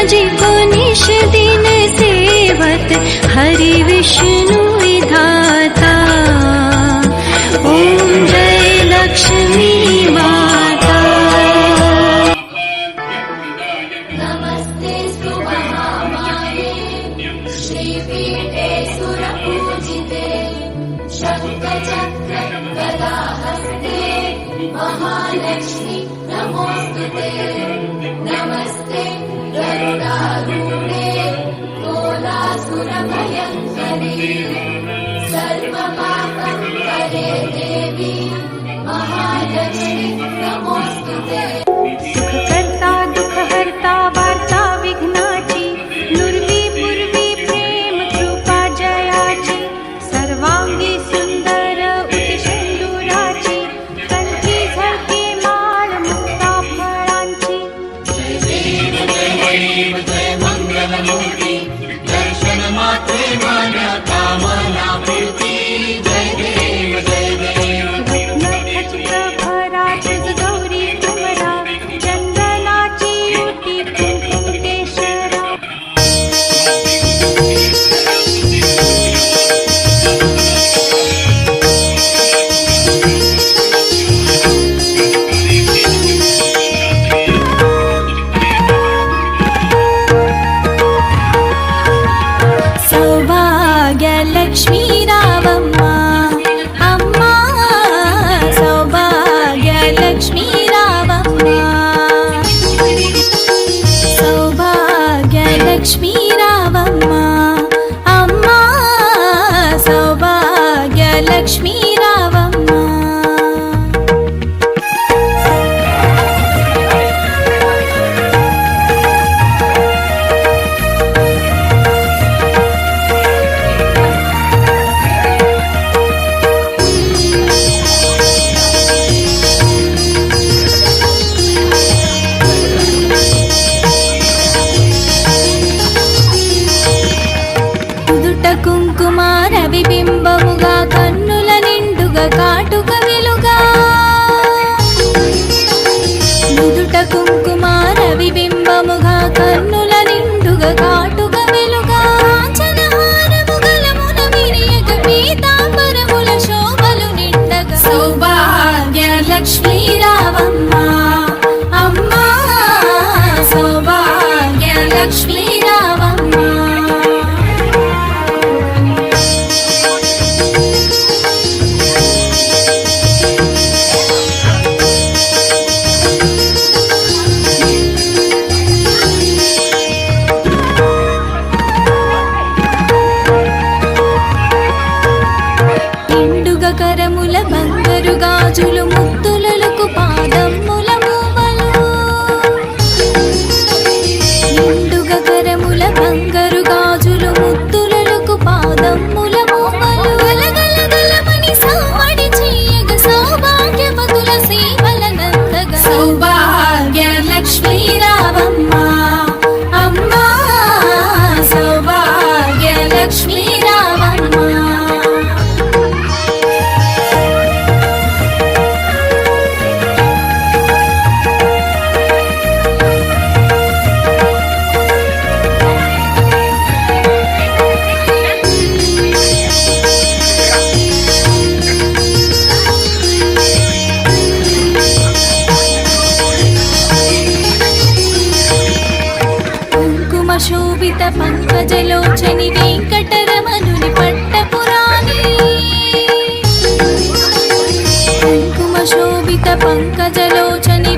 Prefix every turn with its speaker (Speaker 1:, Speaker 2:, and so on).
Speaker 1: जी को निश दिन सेवत हरि विष्णु विधाता। ओम जय लक्ष्मी माता।
Speaker 2: नमस्तेस्तु महामाये श्रीपीठे सुरपूजिते शङ्खचक्र गदाहस्ते महालक्ष्मी नमोस्तुते। नमस्ते गरुडारूढे कोलासुरभयङ्करे सर्वपापहरे देवी महालक्ष्मी नमोस्तुते।
Speaker 1: सुखकर्ता दुःखहर्ता वार्ता विघ्नाची नुर्वी पूर्वी प्रेम कृपा जयाची सर्वांगी सुंदर उतिशेंदुराची कंठी झळके माळ मुक्ता फळांची।
Speaker 3: जय देव जय देव जय मंगलमूर्ती दर्शन मात्रे मान्या कामना पूर्ती। जय देव जय देव
Speaker 1: खचित भराज गौरी तुमरा चंदनाची युती कुंकुम केशरा।
Speaker 2: सौभाग्यलक्ष्मी रावम्मा अम्मा सौभाग्यलक्ष्मी रावम्मा। सौभाग्यलक्ष्मी रावम्मा अम्मा सौभाग्यलक्ष्मी रावम्मा। నుదుట కుంకుమార విబింబముగా కన్నుల నిండుగా కాటుక వెలుగా। నుదుట కుంకుమార విబింబముగా కన్నుల నిండుగా కాటుక వెలుగా। కాంచనహారము గలమున విరియగ పీతాంబరముల శోభలు నిండగా। సౌభాగ్యలక్ష్మీ రావమ్మా అమ్మా సౌభాగ్యలక్ష్మీ రావమ్మా। నిండుగా కరముల బంగారు గాజులు ముత్తులకు పాదముల మూవలు। నిండుగా కరముల బంగారు గాజులు ముత్తులకు పాదముల మూవలు। గలగలగలమని సౌమడి చేయగ సౌభాగ్యవతుల సేవలనందగా। సౌభాగ్యలక్ష్మీ రావమ్మా అమ్మా సౌభాగ్యలక్ష్మీ రావమ్మా। కుంకుమ శోభిత పంకజలోచని వెంకటరమణుని పట్టపురాణి। కుంకుమ శోభిత పంకజలోచని